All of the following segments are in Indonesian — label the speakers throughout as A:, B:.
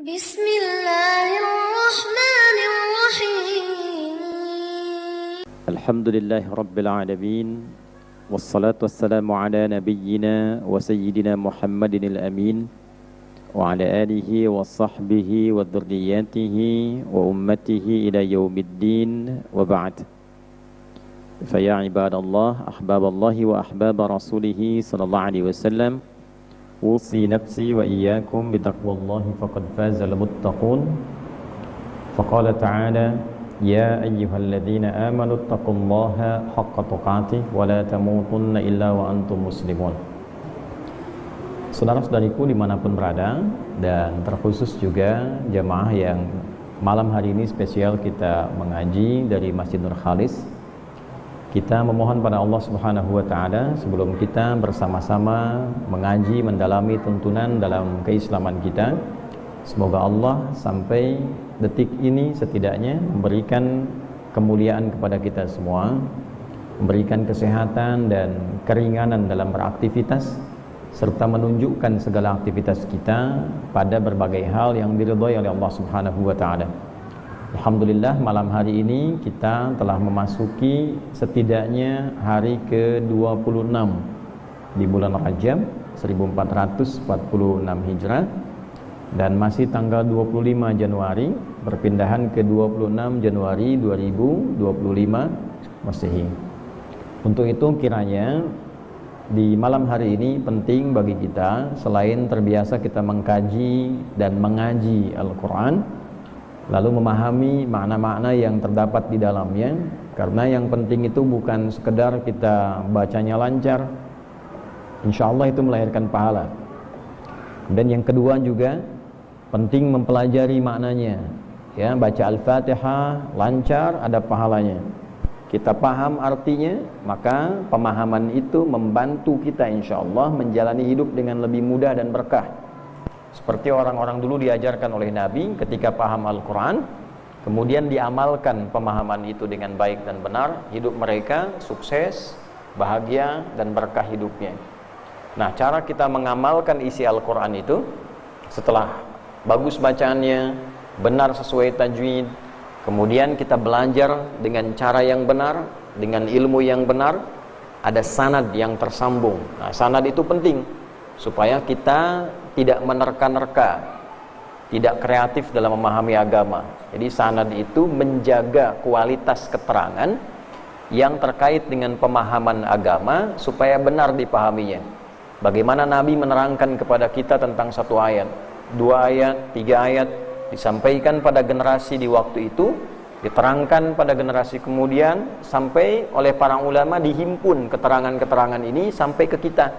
A: Bismillahirrahmanirrahim.
B: Alhamdulillahi Rabbil Alamin. Wassalatu wassalamu ala nabiyyina wa sayyidina Muhammadin al-amin wa ala alihi wa sahbihi wa dhurriyyatihi wa ummatihi ila yaumiddin wa ba'd. Faya ibadallah, ahbaballahi wa ahbaba rasulihi sallallahu alaihi wasallam, usi nafsi wa iyyakum bitaqwallahi faqad fazal muttaqun. Faqala ta'ala: Ya ayyuhalladzina amanu taqullaha haqqa tuqatih wa la tamutunna illa wa antum muslimun. Saudara-saudariku dimanapun berada, dan terkhusus juga jamaah yang malam hari ini spesial kita mengaji dari Masjid Nur Khalis, kita memohon pada Allah Subhanahu wa Ta'ala sebelum kita bersama-sama mengaji, mendalami tuntunan dalam keislaman kita, semoga Allah sampai detik ini setidaknya memberikan kemuliaan kepada kita semua, memberikan kesehatan dan keringanan dalam beraktivitas, serta menunjukkan segala aktivitas kita pada berbagai hal yang diridhai oleh Allah Subhanahu wa Ta'ala. Alhamdulillah, malam hari ini kita telah memasuki setidaknya hari ke-26 di bulan Rajab 1446 Hijrah, dan masih tanggal 25 Januari perpindahan ke 26 Januari 2025 Masehi. Untuk itu kiranya di malam hari ini penting bagi kita, selain terbiasa kita mengkaji dan mengaji Al-Quran, lalu memahami makna-makna yang terdapat di dalamnya, karena yang penting itu bukan sekedar kita bacanya lancar, insya Allah itu melahirkan pahala. Dan yang kedua juga penting mempelajari maknanya, ya, baca Al-Fatihah lancar ada pahalanya. Kita paham artinya, maka pemahaman itu membantu kita insya Allah menjalani hidup dengan lebih mudah dan berkah. Seperti orang-orang dulu diajarkan oleh Nabi, ketika paham Al-Quran kemudian diamalkan pemahaman itu dengan baik dan benar, hidup mereka sukses, bahagia dan berkah hidupnya. Nah, cara kita mengamalkan isi Al-Quran itu, setelah bagus bacaannya, benar sesuai tajwid, kemudian kita belajar dengan cara yang benar, dengan ilmu yang benar, ada sanad yang tersambung. Nah, sanad itu penting supaya kita tidak menerka-nerka, tidak kreatif dalam memahami agama. Jadi sanad itu menjaga kualitas keterangan yang terkait dengan pemahaman agama supaya benar dipahaminya. Bagaimana Nabi menerangkan kepada kita tentang satu ayat, 2 ayat, 3 ayat, disampaikan pada generasi di waktu itu, diterangkan pada generasi kemudian, sampai oleh para ulama dihimpun keterangan-keterangan ini sampai ke kita.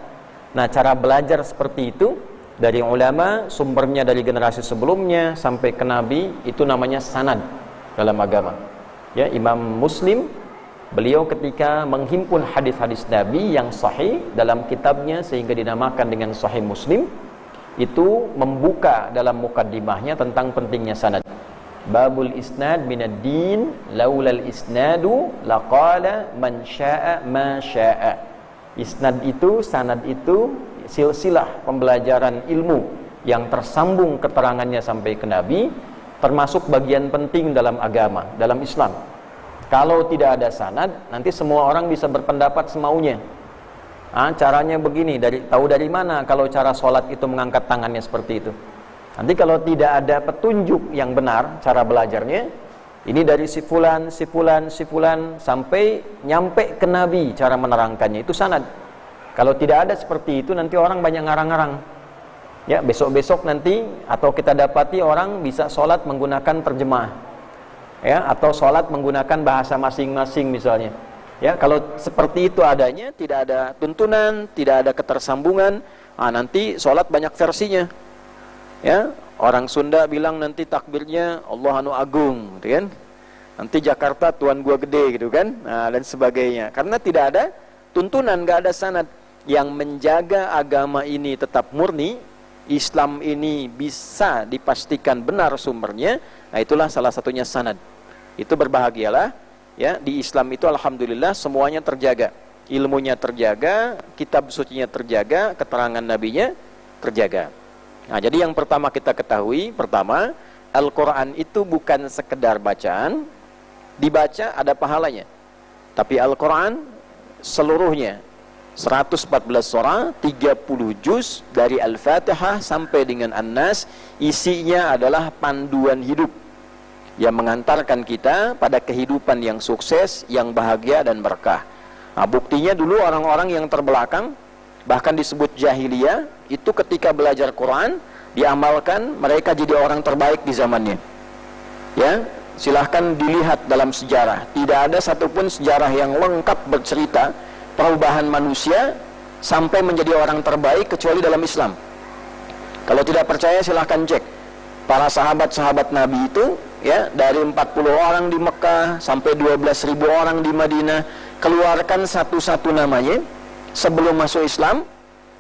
B: Nah, cara belajar seperti itu dari ulama, sumbernya dari generasi sebelumnya sampai ke Nabi, itu namanya sanad dalam agama. Ya, Imam Muslim, beliau ketika menghimpun hadis-hadis Nabi yang sahih dalam kitabnya sehingga dinamakan dengan Sahih Muslim, itu membuka dalam mukaddimahnya tentang pentingnya sanad. Babul isnad minad din, laulal isnadu laqala man syaa ma syaa. Isnad itu, sanad itu silsilah pembelajaran ilmu yang tersambung keterangannya sampai ke Nabi, termasuk bagian penting dalam agama, dalam Islam. Kalau tidak ada sanad, nanti semua orang bisa berpendapat semaunya. Caranya begini, tahu dari mana kalau cara sholat itu mengangkat tangannya seperti itu? Nanti kalau tidak ada petunjuk yang benar cara belajarnya, ini dari si fulan sampai nyampe ke Nabi cara menerangkannya, itu sanad. Kalau tidak ada seperti itu, nanti orang banyak ngarang-ngarang. Ya, besok-besok nanti atau kita dapati orang bisa sholat menggunakan terjemah, ya, atau sholat menggunakan bahasa masing-masing misalnya. Ya, kalau seperti itu adanya, tidak ada tuntunan, tidak ada ketersambungan, nanti sholat banyak versinya. Ya, orang Sunda bilang nanti takbirnya Allah anu agung, gitu kan? Nanti Jakarta Tuan gua gede, gitu kan? Dan sebagainya. Karena tidak ada tuntunan, nggak ada sanad. Yang menjaga agama ini tetap murni, Islam ini bisa dipastikan benar sumbernya, nah itulah salah satunya sanad. Itu berbahagialah, ya, di Islam itu alhamdulillah semuanya terjaga. Ilmunya terjaga, kitab sucinya terjaga, keterangan nabinya terjaga. Nah, jadi yang pertama kita ketahui, pertama, Al-Quran itu bukan sekedar bacaan, dibaca ada pahalanya. Tapi Al-Quran seluruhnya, 114 surah, 30 juz, dari Al-Fatihah sampai dengan An-Nas, isinya adalah panduan hidup yang mengantarkan kita pada kehidupan yang sukses, yang bahagia dan berkah. Nah, buktinya dulu orang-orang yang terbelakang, bahkan disebut jahiliyah, itu ketika belajar Quran, diamalkan, mereka jadi orang terbaik di zamannya. Ya, silahkan dilihat dalam sejarah. Tidak ada satupun sejarah yang lengkap bercerita perubahan manusia sampai menjadi orang terbaik kecuali dalam Islam. Kalau tidak percaya silahkan cek. Para sahabat-sahabat Nabi itu, ya, dari 40 orang di Mekah sampai 12.000 orang di Madinah, keluarkan satu-satu namanya sebelum masuk Islam.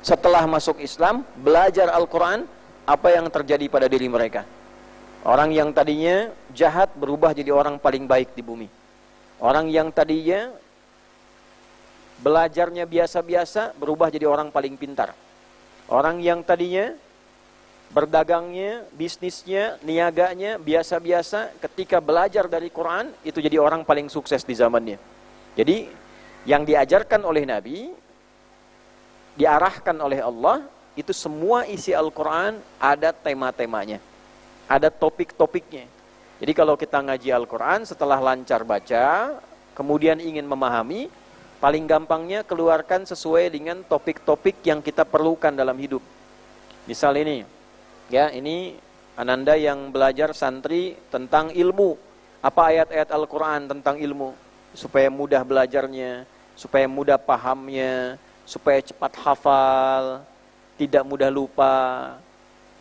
B: Setelah masuk Islam, belajar Al-Quran, apa yang terjadi pada diri mereka? Orang yang tadinya jahat berubah jadi orang paling baik di bumi. Orang yang tadinya belajarnya biasa-biasa berubah jadi orang paling pintar. Orang yang tadinya berdagangnya, bisnisnya, niaganya biasa-biasa, ketika belajar dari Quran, itu jadi orang paling sukses di zamannya. Jadi, yang diajarkan oleh Nabi, diarahkan oleh Allah, itu semua isi Al-Quran ada tema-temanya, ada topik-topiknya. Jadi kalau kita ngaji Al-Quran, setelah lancar baca, kemudian ingin memahami, paling gampangnya keluarkan sesuai dengan topik-topik yang kita perlukan dalam hidup. Misal ini, ya, ini Ananda yang belajar santri tentang ilmu. Apa ayat-ayat Al-Quran tentang ilmu? Supaya mudah belajarnya, supaya mudah pahamnya, supaya cepat hafal, tidak mudah lupa.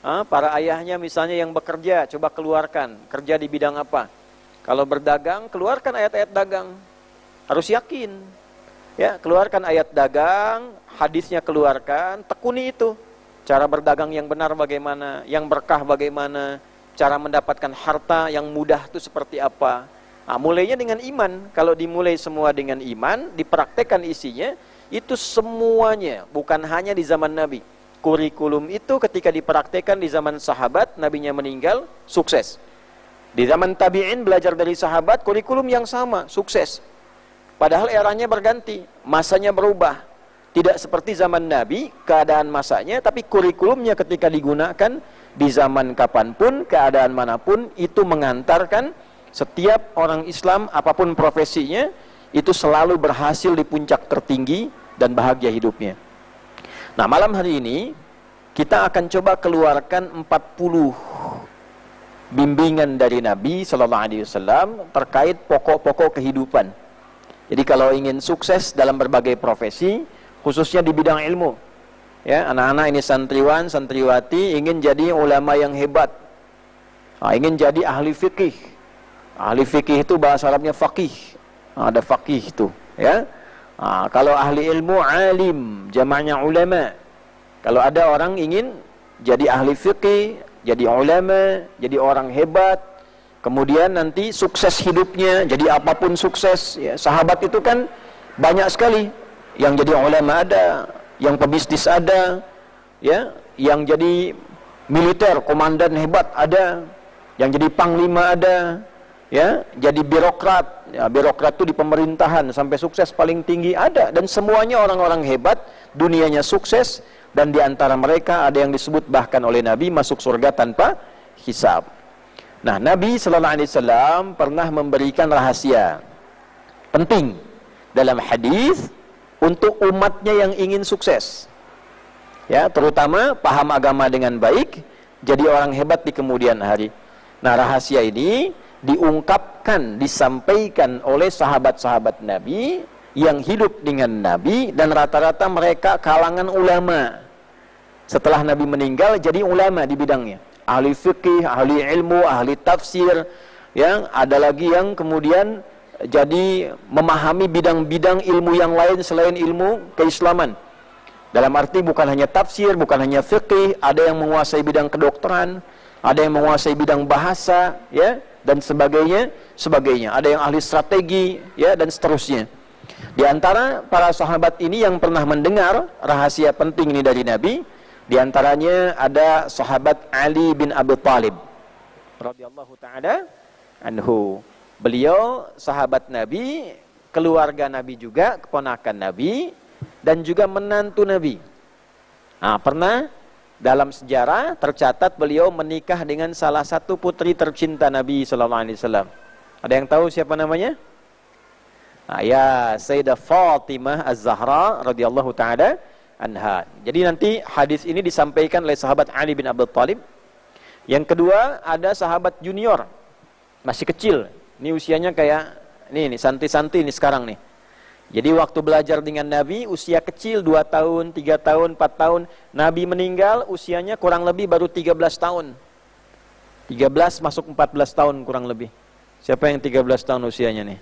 B: Para ayahnya misalnya yang bekerja, coba keluarkan, kerja di bidang apa? Kalau berdagang, keluarkan ayat-ayat dagang. Harus yakin. Ya, keluarkan ayat dagang, hadisnya keluarkan, tekuni itu. Cara berdagang yang benar bagaimana, yang berkah bagaimana, cara mendapatkan harta yang mudah itu seperti apa. Nah, mulainya dengan iman. Kalau dimulai semua dengan iman, dipraktekkan isinya, itu semuanya, bukan hanya di zaman Nabi. Kurikulum itu ketika dipraktekkan di zaman sahabat, nabinya meninggal, sukses. Di zaman tabi'in belajar dari sahabat, kurikulum yang sama, sukses. Padahal eranya berganti, masanya berubah. Tidak seperti zaman Nabi, keadaan masanya, tapi kurikulumnya ketika digunakan di zaman kapanpun, keadaan manapun, itu mengantarkan setiap orang Islam, apapun profesinya, itu selalu berhasil di puncak tertinggi dan bahagia hidupnya. Nah, malam hari ini kita akan coba keluarkan 40 bimbingan dari Nabi Sallallahu Alaihi Wasallam terkait pokok-pokok kehidupan. Jadi kalau ingin sukses dalam berbagai profesi, khususnya di bidang ilmu, ya, anak-anak ini santriwan, santriwati ingin jadi ulama yang hebat, ingin jadi ahli fikih. Ahli fikih itu bahasa Arabnya faqih, ada faqih itu, ya. Kalau ahli ilmu, alim, jamaknya ulama. Kalau ada orang ingin jadi ahli fikih, jadi ulama, jadi orang hebat, kemudian nanti sukses hidupnya, jadi apapun sukses, ya. Sahabat itu kan banyak sekali, yang jadi ulama ada, yang pebisnis ada, ya, yang jadi militer, komandan hebat ada, yang jadi panglima ada, ya, jadi birokrat, ya, birokrat itu di pemerintahan sampai sukses paling tinggi ada, dan semuanya orang-orang hebat, dunianya sukses, dan di antara mereka ada yang disebut bahkan oleh Nabi masuk surga tanpa hisab. Nah, Nabi Sallallahu Alaihi Wasallam pernah memberikan rahasia penting dalam hadis untuk umatnya yang ingin sukses, ya, terutama paham agama dengan baik, jadi orang hebat di kemudian hari. Nah, rahasia ini diungkapkan, disampaikan oleh sahabat-sahabat Nabi yang hidup dengan Nabi, dan rata-rata mereka kalangan ulama. Setelah Nabi meninggal jadi ulama di bidangnya, ahli fikih, ahli ilmu, ahli tafsir, ya, ada lagi yang kemudian jadi memahami bidang-bidang ilmu yang lain selain ilmu keislaman. Dalam arti bukan hanya tafsir, bukan hanya fikih, ada yang menguasai bidang kedokteran, ada yang menguasai bidang bahasa, ya, dan sebagainya. Ada yang ahli strategi, ya, dan seterusnya. Di antara para sahabat ini yang pernah mendengar rahasia penting ini dari Nabi, Di antaranya ada sahabat Ali bin Abi Thalib radhiyallahu taala anhu. Beliau sahabat Nabi, keluarga Nabi juga, keponakan Nabi, dan juga menantu Nabi. Nah, pernah dalam sejarah tercatat beliau menikah dengan salah satu putri tercinta Nabi sallallahu alaihi wasallam. Ada yang tahu siapa namanya? Nah, ya Sayyidah Fatimah Az-Zahra radhiyallahu taala anha. Jadi nanti hadis ini disampaikan oleh sahabat Ali bin Abi Thalib. Yang kedua ada sahabat junior, masih kecil. Ini usianya kayak nih santi-santi nih sekarang nih. Jadi waktu belajar dengan Nabi usia kecil 2 tahun, 3 tahun, 4 tahun. Nabi meninggal usianya kurang lebih baru 13 tahun. 13 masuk 14 tahun kurang lebih. Siapa yang 13 tahun usianya nih?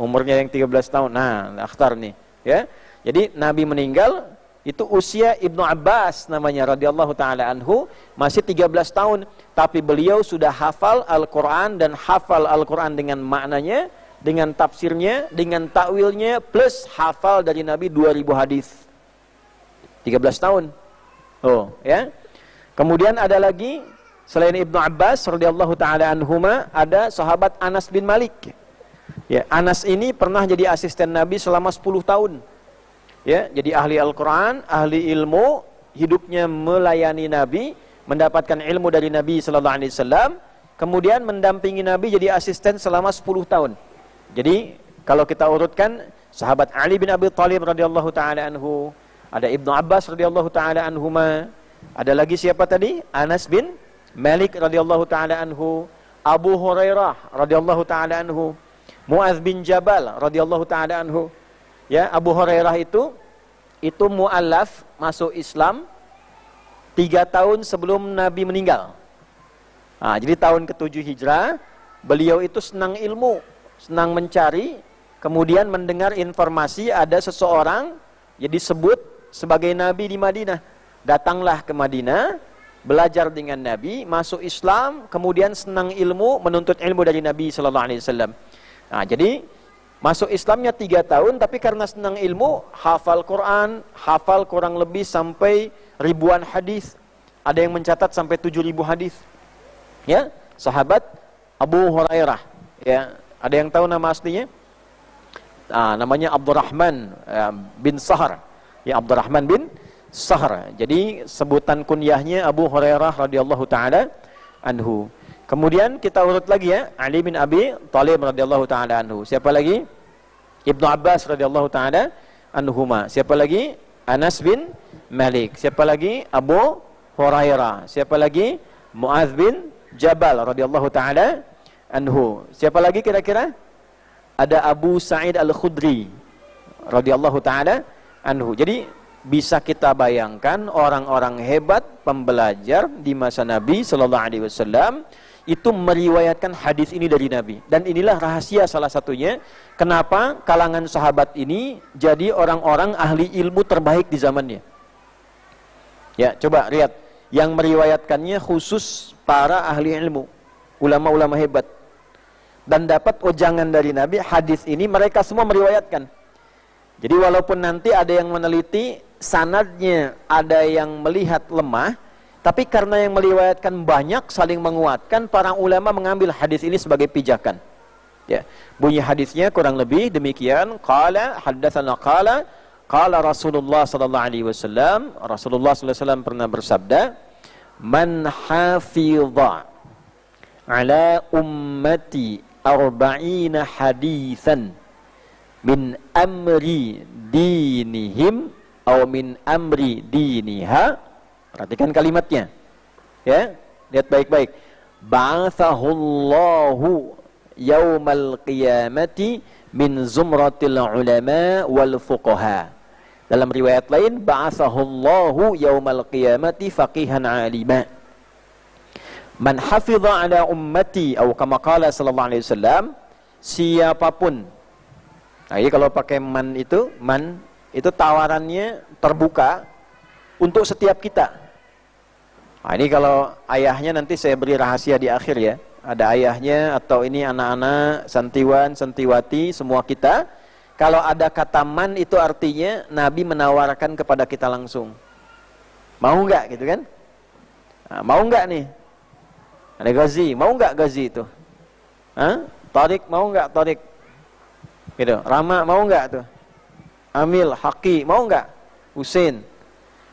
B: Umurnya yang 13 tahun. Nah, akhtar nih, ya. Jadi Nabi meninggal itu usia Ibnu Abbas namanya radhiyallahu taala anhu masih 13 tahun, tapi beliau sudah hafal Al-Qur'an dan hafal Al-Qur'an dengan maknanya, dengan tafsirnya, dengan takwilnya, plus hafal dari Nabi 2000 hadis. 13 tahun. Oh, ya. Kemudian ada lagi selain Ibnu Abbas radhiyallahu taala anhuma, ada sahabat Anas bin Malik. Ya, Anas ini pernah jadi asisten Nabi selama 10 tahun. Ya, jadi ahli Al-Qur'an, ahli ilmu, hidupnya melayani Nabi, mendapatkan ilmu dari Nabi sallallahu alaihi wasallam, kemudian mendampingi Nabi jadi asisten selama 10 tahun. Jadi kalau kita urutkan sahabat Ali bin Abi Thalib radhiyallahu taala anhu, ada Ibnu Abbas radhiyallahu taala anhuma, ada lagi siapa tadi? Anas bin Malik radhiyallahu taala anhu, Abu Hurairah radhiyallahu taala anhu, Muadz bin Jabal radhiyallahu taala anhu. Ya, Abu Hurairah itu mu'allaf masuk Islam 3 tahun sebelum Nabi meninggal. Nah, jadi tahun ke-7 Hijrah, beliau itu senang ilmu, senang mencari, kemudian mendengar informasi ada seseorang yang disebut sebagai Nabi di Madinah. Datanglah ke Madinah, belajar dengan Nabi, masuk Islam, kemudian senang ilmu, menuntut ilmu dari Nabi sallallahu alaihi wasallam. Nah, jadi masuk Islamnya 3 tahun, tapi karena senang ilmu, hafal Quran, hafal kurang lebih sampai ribuan hadis. Ada yang mencatat sampai 7.000 hadis. Ya, sahabat Abu Hurairah. Ya, ada yang tahu nama aslinya? Namanya Abdurrahman bin Sahr. Ya, Abdurrahman bin Sahr. Jadi sebutan kunyahnya Abu Hurairah radhiyallahu taala anhu. Kemudian kita urut lagi ya, Ali bin Abi Thalib radhiyallahu taala anhu. Siapa lagi? Ibnu Abbas radhiyallahu taala anhuma. Siapa lagi? Anas bin Malik. Siapa lagi? Abu Hurairah. Siapa lagi? Muadz bin Jabal radhiyallahu taala anhu. Siapa lagi kira-kira? Ada Abu Sa'id Al-Khudri radhiyallahu taala anhu. Jadi bisa kita bayangkan orang-orang hebat pembelajar di masa Nabi sallallahu alaihi wasallam itu meriwayatkan hadis ini dari Nabi. Dan inilah rahasia salah satunya kenapa kalangan sahabat ini jadi orang-orang ahli ilmu terbaik di zamannya. Ya, coba lihat yang meriwayatkannya khusus para ahli ilmu, ulama-ulama hebat. Dan dapat ujangan dari Nabi, hadis ini mereka semua meriwayatkan. Jadi walaupun nanti ada yang meneliti sanadnya, ada yang melihat lemah, tapi karena yang meriwayatkan banyak saling menguatkan, para ulama mengambil hadis ini sebagai pijakan. Ya, bunyi hadisnya kurang lebih demikian. Qala haddatsana qala Rasulullah sallallahu alaihi wasallam. Rasulullah sallallahu alaihi wasallam pernah bersabda, "Man hafidha ala ummati arba'ina hadisan min amri dinihim aw min amri diniha." Perhatikan kalimatnya. Ya, lihat baik-baik. Ba'athahullahu yaumal qiyamati min zumratil ulama wal fuqaha. Dalam riwayat lain, ba'athahullahu yaumal qiyamati faqihan alima. Man hafidha ala ummati atau kama qala sallallahu alaihi wasallam, siapapun. Nah, ini kalau pakai man itu tawarannya terbuka untuk setiap kita. Nah, ini kalau ayahnya nanti saya beri rahasia di akhir ya. Ada ayahnya atau ini anak-anak, santiwan, santiwati, semua kita. Kalau ada kata man itu artinya Nabi menawarkan kepada kita langsung. Mau nggak gitu kan? Nah, mau nggak nih? Ada Ghazi, mau nggak Ghazi itu? Tariq, mau nggak Tariq? Gitu. Rama, mau nggak tuh? Amil, Haqi, mau nggak? Husain.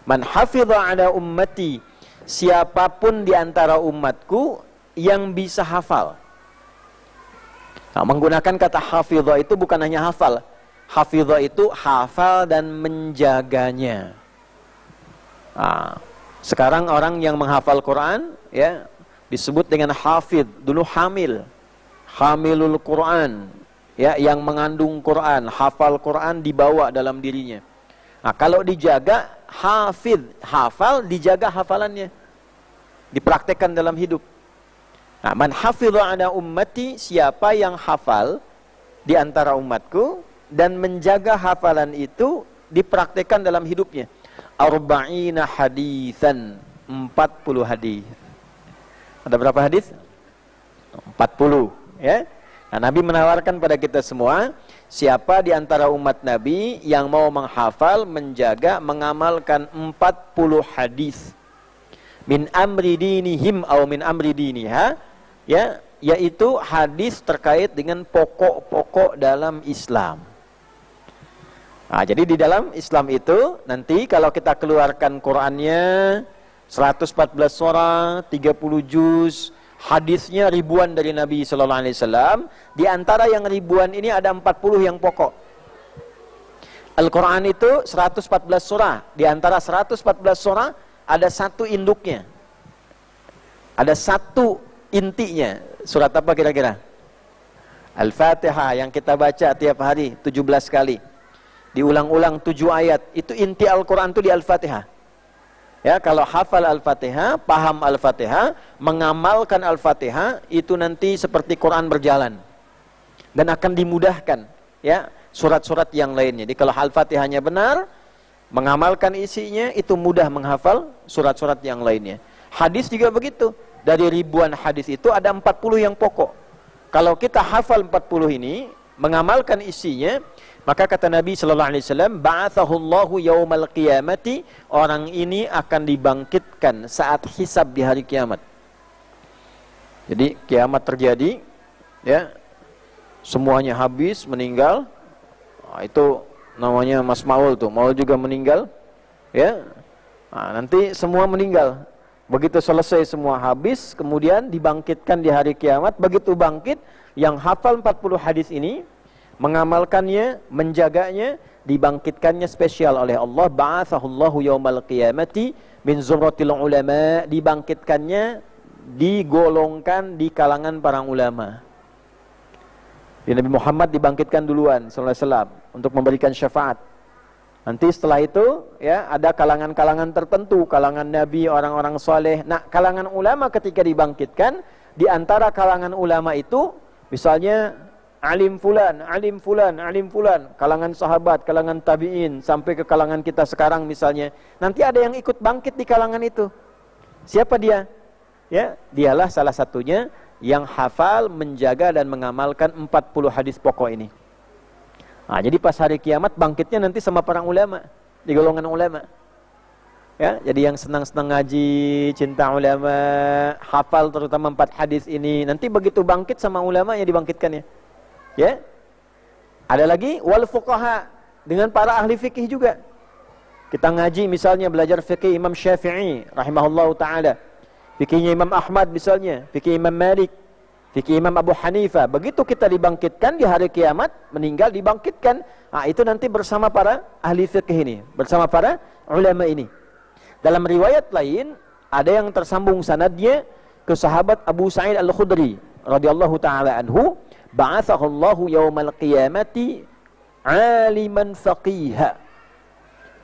B: Man hafidha ala ummati, siapapun di antara umatku yang bisa hafal. Nah, menggunakan kata hafidha itu bukan hanya hafal. Hafidha itu hafal dan menjaganya. Nah, sekarang orang yang menghafal Quran ya disebut dengan hafidh. Dulu hamil, hamilul Quran ya, yang mengandung Quran, hafal Quran dibawa dalam dirinya. Nah, kalau dijaga hafidh, hafal, dijaga hafalannya, dipraktekkan dalam hidup. Nah, man hafidha ala ummati, siapa yang hafal di antara umatku dan menjaga hafalan itu dipraktekkan dalam hidupnya. Arba'ina haditsan, 40 hadis. Ada berapa hadis? 40, ya. Nah, Nabi menawarkan pada kita semua, siapa di antara umat Nabi yang mau menghafal, menjaga, mengamalkan 40 hadis. Min amri dinihim atau min amri diniha, ya, yaitu hadis terkait dengan pokok-pokok dalam Islam. Nah, jadi di dalam Islam itu nanti kalau kita keluarkan Qurannya 114 surah, 30 juz, hadisnya ribuan dari Nabi sallallahu alaihi wasallam, di antara yang ribuan ini ada 40 yang pokok. Al-Qur'an itu 114 surah, di antara 114 surah ada satu induknya. Ada satu intinya. Surat apa kira-kira? Al-Fatihah yang kita baca tiap hari 17 kali. Diulang-ulang 7 ayat. Itu inti Al-Quran itu di Al-Fatihah. Ya, kalau hafal Al-Fatihah, paham Al-Fatihah, mengamalkan Al-Fatihah, itu nanti seperti Quran berjalan. Dan akan dimudahkan, ya, surat-surat yang lainnya. Jadi kalau Al-Fatihahnya benar, mengamalkan isinya, itu mudah menghafal surat-surat yang lainnya. Hadis juga begitu. Dari ribuan hadis itu ada 40 yang pokok. Kalau kita hafal 40 ini, mengamalkan isinya, maka kata Nabi sallallahu alaihi wasallam, ba'athahullahu yaumal qiyamati, orang ini akan dibangkitkan saat hisab di hari kiamat. Jadi kiamat terjadi, ya, semuanya habis, meninggal. Nah, itu namanya Mas Maul tuh, Maul juga meninggal, ya. Nah, nanti semua meninggal. Begitu selesai semua habis, kemudian dibangkitkan di hari kiamat. Begitu bangkit, yang hafal 40 hadis ini, mengamalkannya, menjaganya, dibangkitkannya spesial oleh Allah. Ba'athahullahu yaumal qiyamati min zumratil ulama, dibangkitkannya, digolongkan di kalangan para ulama. Nabi Muhammad dibangkitkan duluan sallallahu alaihi wasallam untuk memberikan syafaat. Nanti setelah itu, ya, ada kalangan-kalangan tertentu, kalangan nabi, orang-orang soleh. Nah, kalangan ulama ketika dibangkitkan, di antara kalangan ulama itu, misalnya alim fulan, alim fulan, alim fulan, kalangan sahabat, kalangan tabi'in, sampai ke kalangan kita sekarang misalnya. Nanti ada yang ikut bangkit di kalangan itu. Siapa dia? Ya, dialah salah satunya yang hafal, menjaga dan mengamalkan 40 hadis pokok ini. Nah, jadi pas hari kiamat bangkitnya nanti sama para ulama, di golongan ulama. Ya, jadi yang senang-senang ngaji, cinta ulama, hafal terutama 4 hadis ini, nanti begitu bangkit sama ulama yang dibangkitkannya. Ya. Ada lagi wal fuqaha, dengan para ahli fikih juga. Kita ngaji misalnya belajar fikih Imam Syafi'i rahimahullahu taala. Fikihnya Imam Ahmad misalnya, fikih Imam Malik, fikih Imam Abu Hanifah. Begitu kita dibangkitkan di hari kiamat, meninggal dibangkitkan, nah, itu nanti bersama para ahli fikih ini, bersama para ulama ini. Dalam riwayat lain ada yang tersambung sanadnya ke sahabat Abu Sa'id Al-Khudri radhiyallahu taala anhu, ba'athahullahu yaumal qiyamati aliman faqiha.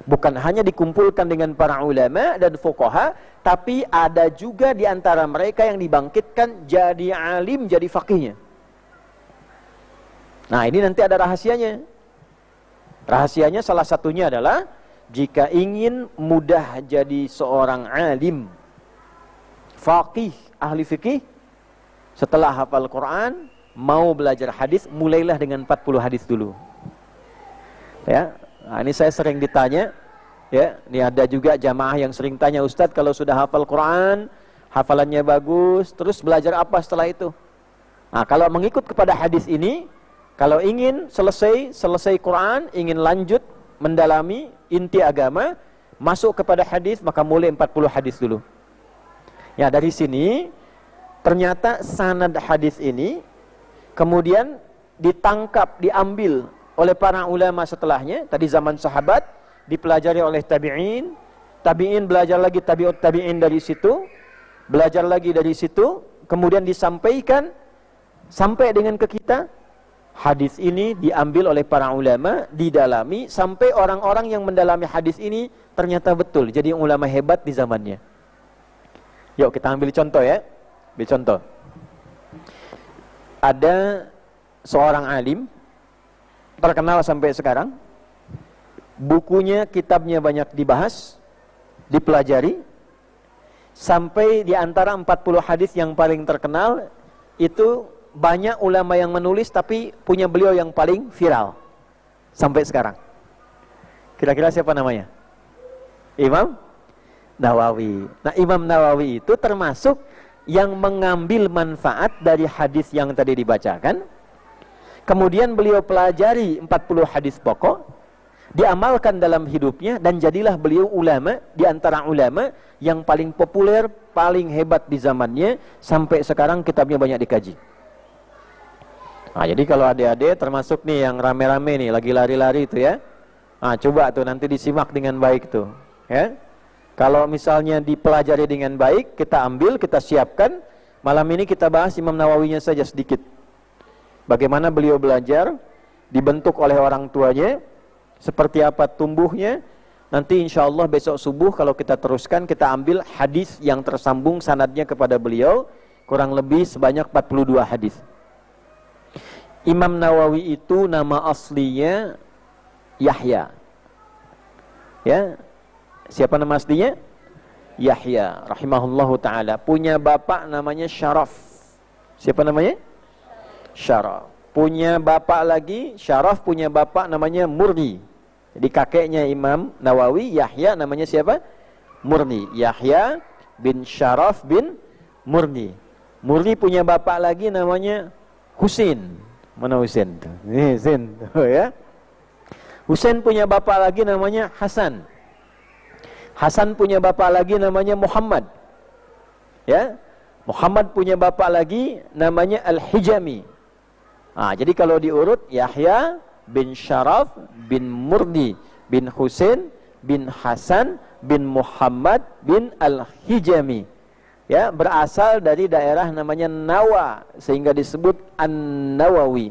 B: Bukan hanya dikumpulkan dengan para ulama dan fuqaha, tapi ada juga di antara mereka yang dibangkitkan jadi alim, jadi faqihnya. Nah, ini nanti ada rahasianya. Rahasianya salah satunya adalah jika ingin mudah jadi seorang alim, faqih, ahli fikih, setelah hafal Quran, mau belajar hadis, mulailah dengan 40 hadis dulu. Ya. Nah, ini saya sering ditanya, Ya, ini ada juga jamaah yang sering tanya, Ustadz kalau sudah hafal Quran, hafalannya bagus, terus belajar apa setelah itu? Nah, kalau mengikut kepada hadis ini, kalau ingin selesai Quran, ingin lanjut mendalami inti agama, masuk kepada hadis, maka mulai 40 hadis dulu. Ya, dari sini ternyata sanad hadis ini kemudian ditangkap, diambil oleh para ulama setelahnya. Tadi zaman sahabat dipelajari oleh tabi'in, tabi'in belajar lagi tabi'ut tabi'in dari situ, belajar lagi dari situ, kemudian disampaikan sampai dengan ke kita. Hadis ini diambil oleh para ulama, didalami sampai orang-orang yang mendalami hadis ini ternyata betul jadi ulama hebat di zamannya. Yuk kita ambil contoh ya. Ambil contoh. Ada seorang alim terkenal sampai sekarang. Bukunya, kitabnya banyak dibahas, dipelajari, sampai di antara 40 hadis yang paling terkenal itu banyak ulama yang menulis, tapi punya beliau yang paling viral sampai sekarang. Kira-kira siapa namanya? Imam Nawawi. Nah, Imam Nawawi itu termasuk yang mengambil manfaat dari hadis yang tadi dibacakan. Kemudian beliau pelajari 40 hadis pokok, diamalkan dalam hidupnya, dan jadilah beliau ulama di antara ulama yang paling populer, paling hebat di zamannya, sampai sekarang kitabnya banyak dikaji. Nah, jadi kalau adik-adik termasuk nih yang rame-rame nih lagi lari-lari itu ya, nah, coba tuh nanti disimak dengan baik tuh ya. Kalau misalnya dipelajari dengan baik, kita ambil, kita siapkan. Malam ini kita bahas Imam Nawawinya saja sedikit. Bagaimana beliau belajar, dibentuk oleh orang tuanya, seperti apa tumbuhnya. Nanti insya Allah besok subuh kalau kita teruskan, kita ambil hadis yang tersambung sanadnya kepada beliau, kurang lebih sebanyak 42 hadis. Imam Nawawi itu nama aslinya Yahya. Ya, siapa nama aslinya? Yahya rahimahullahu ta'ala. Punya bapak namanya Syaraf. Siapa namanya? Syaraf. Punya bapak lagi Syaraf, punya bapak namanya Murni. Jadi kakeknya Imam Nawawi, Yahya, namanya siapa? Murni. Yahya bin Syaraf bin Murni. Murni punya bapak lagi namanya Husain. Mana Husain? Ini Husain ya. Husain punya bapak lagi namanya Hasan. Hasan punya bapak lagi namanya Muhammad. Ya. Muhammad punya bapak lagi namanya Al-Hijami. Jadi kalau diurut, Yahya bin Syaraf bin Murni bin Husain bin Hasan bin Muhammad bin Al-Hijami. Ya, berasal dari daerah namanya Nawa, sehingga disebut An-Nawawi.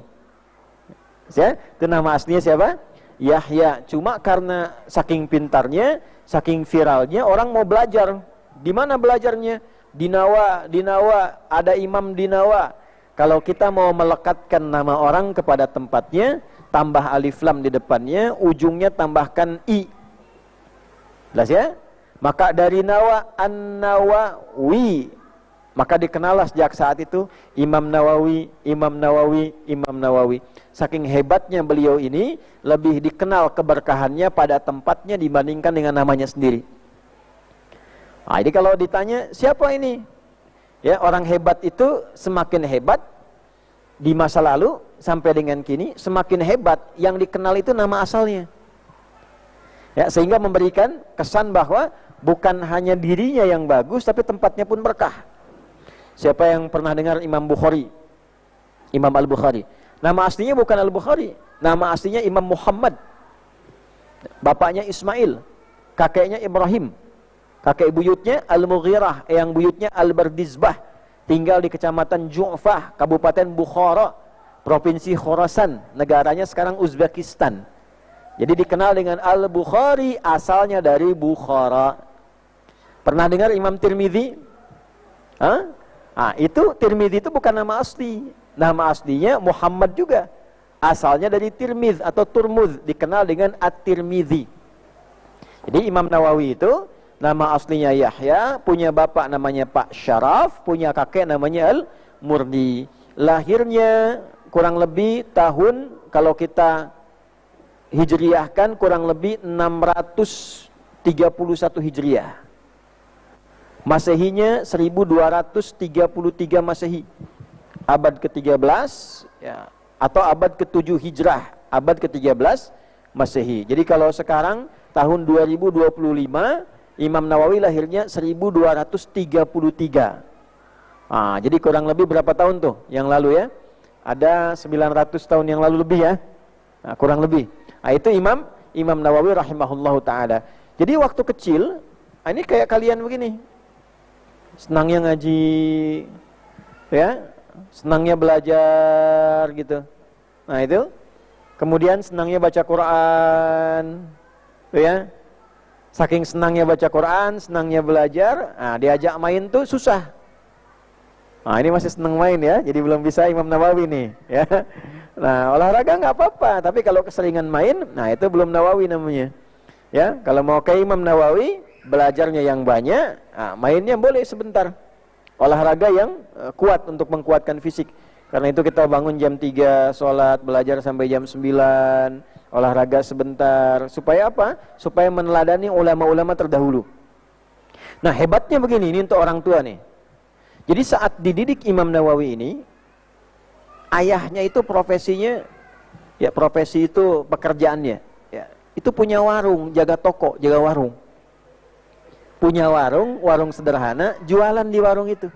B: Ya, itu nama aslinya siapa? Yahya. Cuma karena saking pintarnya, saking viralnya, orang mau belajar. Di mana belajarnya? Di Nawa, ada imam di Nawa. Kalau kita mau melekatkan nama orang kepada tempatnya, tambah alif lam di depannya, ujungnya tambahkan i. Jelas ya? Maka dari Nawa, An-Nawawi. Maka dikenallah sejak saat itu Imam Nawawi, Imam Nawawi, Imam Nawawi. Saking hebatnya beliau ini, lebih dikenal keberkahannya pada tempatnya dibandingkan dengan namanya sendiri. Jadi kalau ditanya, siapa ini? Ya, orang hebat itu semakin hebat di masa lalu sampai dengan kini, semakin hebat yang dikenal itu nama asalnya. Ya, sehingga memberikan kesan bahwa bukan hanya dirinya yang bagus, tapi tempatnya pun berkah. Siapa yang pernah dengar Imam Bukhari? Imam Al-Bukhari. Nama aslinya bukan Al-Bukhari, nama aslinya Imam Muhammad. Bapaknya Ismail, kakeknya Ibrahim. Kakek buyutnya Al-Mughirah, yang buyutnya Al-Bardizbah. Tinggal di kecamatan Ju'fah, Kabupaten Bukhara, Provinsi Khorasan. Negaranya sekarang Uzbekistan. Jadi dikenal dengan Al-Bukhari, asalnya dari Bukhara. Pernah dengar Imam Tirmidzi? Itu Tirmidzi itu bukan nama asli. Nama aslinya Muhammad juga. Asalnya dari Tirmidz atau Turmudz, dikenal dengan At-Tirmidzi. Jadi Imam Nawawi itu nama aslinya Yahya, punya bapak namanya Pak Syaraf, punya kakek namanya Al-Murni. Lahirnya kurang lebih tahun, kalau kita hijriyahkan, kurang lebih 600
A: Hijriah. Masehinya 1233 Masehi. Abad ke-13 ya, atau abad ke-7 Hijrah, abad ke-13 Masehi. Jadi kalau sekarang tahun 2025, Imam Nawawi lahirnya 1233. Jadi kurang lebih berapa tahun tuh yang lalu ya? Ada 900 tahun yang lalu lebih ya. Kurang lebih. Itu Imam Nawawi rahimahullahu taala. Jadi waktu kecil, ini kayak kalian begini. Senangnya ngaji, ya, senangnya belajar gitu. Nah itu. Kemudian senangnya baca Quran, ya. Saking senangnya baca Quran, senangnya belajar, diajak main tuh susah. Ini masih senang main ya, jadi belum bisa Imam Nawawi nih, ya. Nah olahraga nggak apa-apa, tapi kalau keseringan main, itu belum Nawawi namanya. Ya, kalau mau ke Imam Nawawi, belajarnya yang banyak, mainnya boleh sebentar. Olahraga yang kuat untuk mengkuatkan fisik. Karena itu kita bangun jam 3, sholat, belajar sampai jam 9, olahraga sebentar. Supaya apa? Supaya meneladani ulama-ulama terdahulu. Nah hebatnya begini, ini untuk orang tua nih. Jadi saat dididik Imam Nawawi ini, ayahnya itu profesinya, ya profesi itu pekerjaannya, ya, itu punya warung, jaga toko, jaga warung. Punya warung sederhana, jualan di warung itu.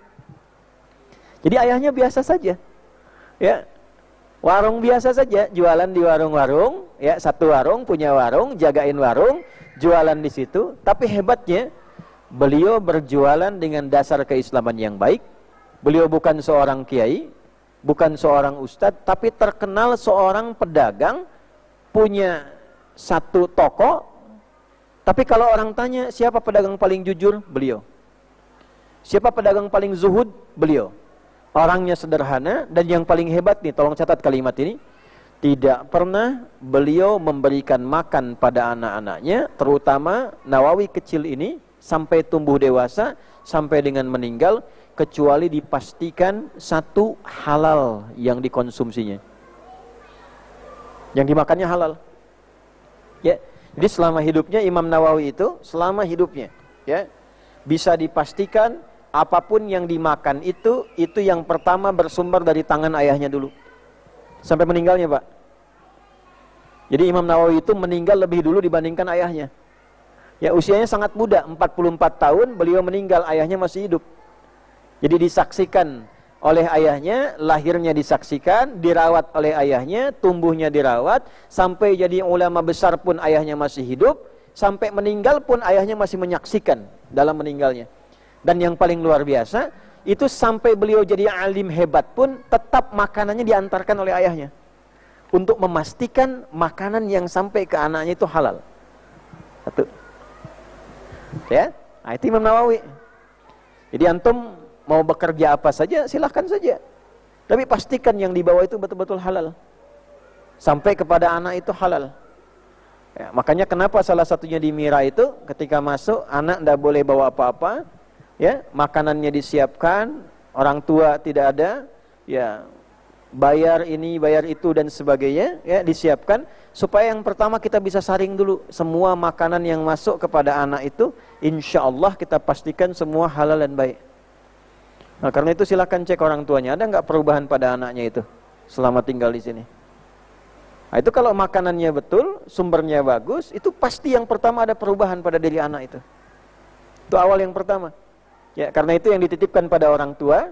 A: Jadi ayahnya biasa saja. Ya, warung biasa saja, jualan di warung-warung, ya, satu warung, punya warung, jagain warung, jualan di situ. Tapi hebatnya, beliau berjualan dengan dasar keislaman yang baik. Beliau bukan seorang kiai, bukan seorang ustadz, tapi terkenal seorang pedagang, punya satu toko. Tapi kalau orang tanya, siapa pedagang paling jujur? Beliau. Siapa pedagang paling zuhud? Beliau. Orangnya sederhana, dan yang paling hebat nih, tolong catat kalimat ini, tidak pernah beliau memberikan makan pada anak-anaknya, terutama Nawawi kecil ini, sampai tumbuh dewasa, sampai dengan meninggal, kecuali dipastikan satu halal yang dikonsumsinya. Yang dimakannya halal. Ya, jadi selama hidupnya Imam Nawawi itu, selama hidupnya, ya, bisa dipastikan apapun yang dimakan itu yang pertama bersumber dari tangan ayahnya dulu. Sampai meninggalnya, Pak. Jadi Imam Nawawi itu meninggal lebih dulu dibandingkan ayahnya. Ya, usianya sangat muda, 44 tahun, beliau meninggal, ayahnya masih hidup. Jadi disaksikan oleh ayahnya, lahirnya disaksikan, dirawat oleh ayahnya, tumbuhnya dirawat, sampai jadi ulama besar pun ayahnya masih hidup, sampai meninggal pun ayahnya masih menyaksikan dalam meninggalnya. Dan yang paling luar biasa, itu sampai beliau jadi alim hebat pun, tetap makanannya diantarkan oleh ayahnya. Untuk memastikan makanan yang sampai ke anaknya itu halal. Satu. Ya, itu Imam Nawawi. Jadi antum mau bekerja apa saja, silahkan saja. Tapi pastikan yang dibawa itu betul-betul halal. Sampai kepada anak itu halal. Ya, makanya kenapa salah satunya di Mira itu, ketika masuk, anak tidak boleh bawa apa-apa. Ya, makanannya disiapkan, orang tua tidak ada, ya, bayar ini, bayar itu dan sebagainya, ya, disiapkan supaya yang pertama kita bisa saring dulu semua makanan yang masuk kepada anak itu, insya Allah kita pastikan semua halal dan baik. Nah, karena itu silakan cek orang tuanya, ada nggak perubahan pada anaknya itu selama tinggal di sini. Nah, itu kalau makanannya betul, sumbernya bagus, itu pasti yang pertama ada perubahan pada diri anak itu. Itu awal yang pertama. Ya, karena itu yang dititipkan pada orang tua,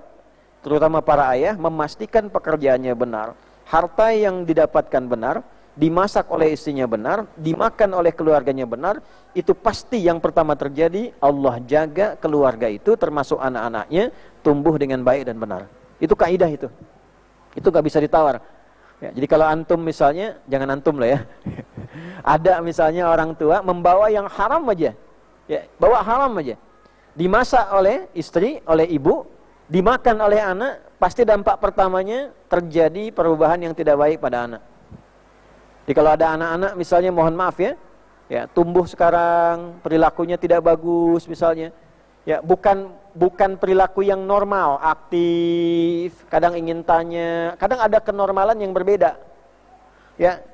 A: terutama para ayah, memastikan pekerjaannya benar, harta yang didapatkan benar, dimasak oleh istrinya benar, dimakan oleh keluarganya benar, itu pasti yang pertama terjadi, Allah jaga keluarga itu, termasuk anak-anaknya, tumbuh dengan baik dan benar. Itu kaidah itu. Itu gak bisa ditawar. Ya, jadi kalau antum misalnya, jangan antum lah ya. Ada misalnya orang tua membawa yang haram aja. Ya, bawa haram aja. Dimasak oleh istri, oleh ibu, dimakan oleh anak, pasti dampak pertamanya terjadi perubahan yang tidak baik pada anak. Jadi kalau ada anak-anak misalnya, mohon maaf ya, tumbuh sekarang perilakunya tidak bagus misalnya, ya bukan perilaku yang normal, aktif, kadang ingin tanya, kadang ada kenormalan yang berbeda. Ya,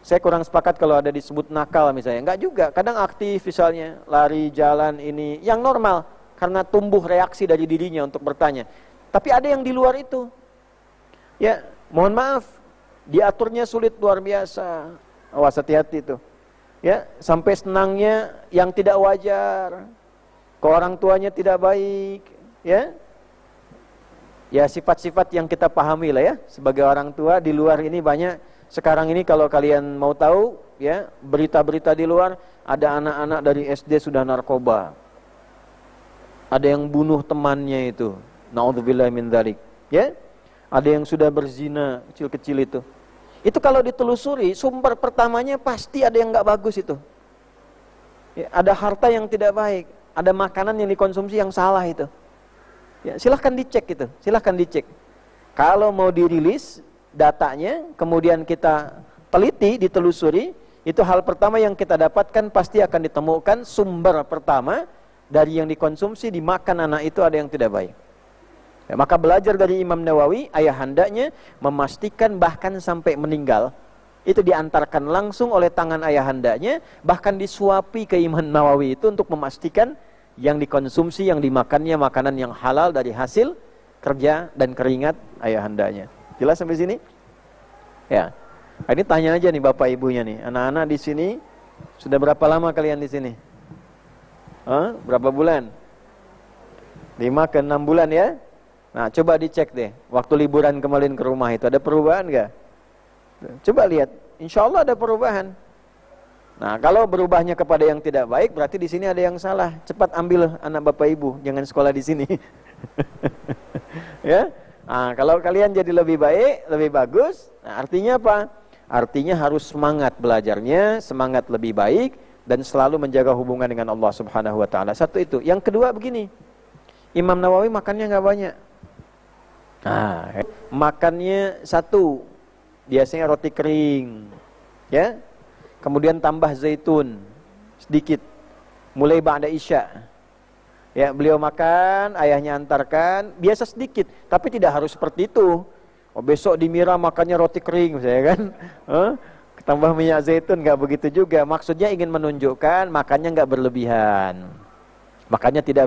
A: Saya kurang sepakat kalau ada disebut nakal misalnya. Enggak juga, kadang aktif misalnya, lari, jalan ini, yang normal. Karena tumbuh reaksi dari dirinya untuk bertanya. Tapi ada yang di luar itu. Ya, mohon maaf, diaturnya sulit luar biasa. Awas, hati-hati itu. Ya, sampai senangnya yang tidak wajar. Ke orang tuanya tidak baik. Ya, ya sifat-sifat yang kita pahami lah ya. Sebagai orang tua di luar ini banyak. Sekarang ini kalau kalian mau tahu ya, berita-berita di luar, ada anak-anak dari SD sudah narkoba. Ada yang bunuh temannya itu. Na'udzubillah min dzalik. Ya? Ada yang sudah berzina kecil-kecil itu. Itu kalau ditelusuri, sumber pertamanya pasti ada yang enggak bagus itu. Ya, ada harta yang tidak baik, ada makanan yang dikonsumsi yang salah itu. Ya, silahkan dicek itu, silahkan dicek. Kalau mau dirilis datanya, kemudian kita teliti, ditelusuri, itu hal pertama yang kita dapatkan pasti akan ditemukan sumber pertama dari yang dikonsumsi, dimakan anak itu ada yang tidak baik. Ya, maka belajar dari Imam Nawawi, ayahandanya memastikan bahkan sampai meninggal, itu diantarkan langsung oleh tangan ayahandanya, bahkan disuapi ke Imam Nawawi itu untuk memastikan yang dikonsumsi, yang dimakannya makanan yang halal dari hasil kerja dan keringat ayahandanya. Jelas sampai sini? Ya. Nah, ini tanya aja nih bapak ibunya nih. Anak-anak di sini sudah berapa lama kalian di sini? Berapa bulan? 5 ke 6 bulan ya? Nah, coba dicek deh. Waktu liburan kemarin ke rumah itu ada perubahan enggak? Coba lihat. Insya Allah ada perubahan. Nah, kalau berubahnya kepada yang tidak baik, berarti di sini ada yang salah. Cepat ambil anak bapak ibu, jangan sekolah di sini. Ya. Nah, kalau kalian jadi lebih baik, lebih bagus, nah, artinya apa? Artinya harus semangat belajarnya, semangat lebih baik, dan selalu menjaga hubungan dengan Allah Subhanahu Wa Taala. Satu itu. Yang kedua begini, Imam Nawawi makannya nggak banyak. Nah, makannya satu, biasanya roti kering, ya. Kemudian tambah zaitun sedikit, mulai ba'da isya. Ya, beliau makan, ayahnya antarkan, biasa sedikit, tapi tidak harus seperti itu. Oh, besok di Mira makannya roti kering, misalnya kan? Tambah minyak zaitun, nggak begitu juga. Maksudnya ingin menunjukkan makannya nggak berlebihan, makannya tidak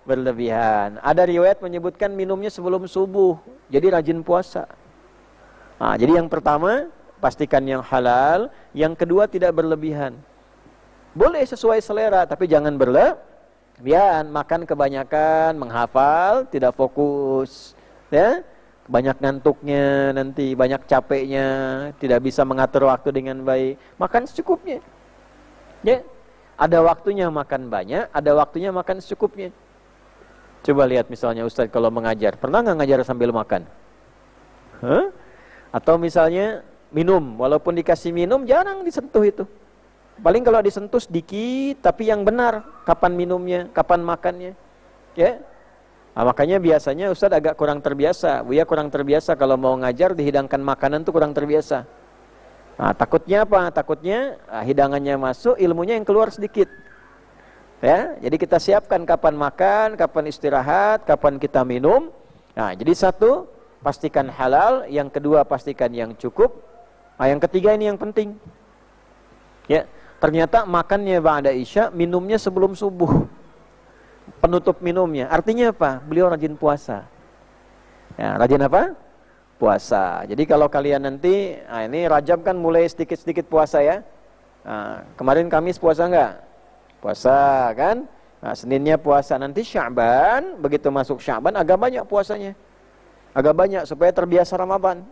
A: berlebihan. Ada riwayat menyebutkan minumnya sebelum subuh, jadi rajin puasa. Nah, jadi yang pertama pastikan yang halal, yang kedua tidak berlebihan. Boleh sesuai selera, tapi jangan berlebihan. Makan kebanyakan, menghafal, tidak fokus, ya, banyak ngantuknya nanti, banyak capeknya, tidak bisa mengatur waktu dengan baik. Makan secukupnya, ya. Ada waktunya makan banyak, ada waktunya makan secukupnya. Coba lihat misalnya Ustaz kalau mengajar, pernah nggak ngajar sambil makan? Atau misalnya minum, walaupun dikasih minum jarang disentuh itu. Paling kalau disentuh sedikit, tapi yang benar, kapan minumnya, kapan makannya, ya. Nah, makanya biasanya Ustaz agak kurang terbiasa. Buya kurang terbiasa kalau mau ngajar dihidangkan makanan tuh kurang terbiasa. Nah, takutnya apa? Takutnya hidangannya masuk, ilmunya yang keluar sedikit. Ya, jadi kita siapkan kapan makan, kapan istirahat, kapan kita minum. Nah, jadi satu, pastikan halal, yang kedua pastikan yang cukup. Nah, yang ketiga ini yang penting. Ya. Ternyata makannya ba'da isya, minumnya sebelum subuh. Penutup minumnya. Artinya apa? Beliau rajin puasa. Ya, rajin apa? Puasa. Jadi kalau kalian nanti, nah ini Rajab kan mulai sedikit-sedikit puasa ya. Nah, kemarin Kamis puasa enggak? Puasa kan? Nah, Seninnya puasa. Nanti Sya'ban, begitu masuk Sya'ban agak banyak puasanya. Agak banyak supaya terbiasa Ramadan.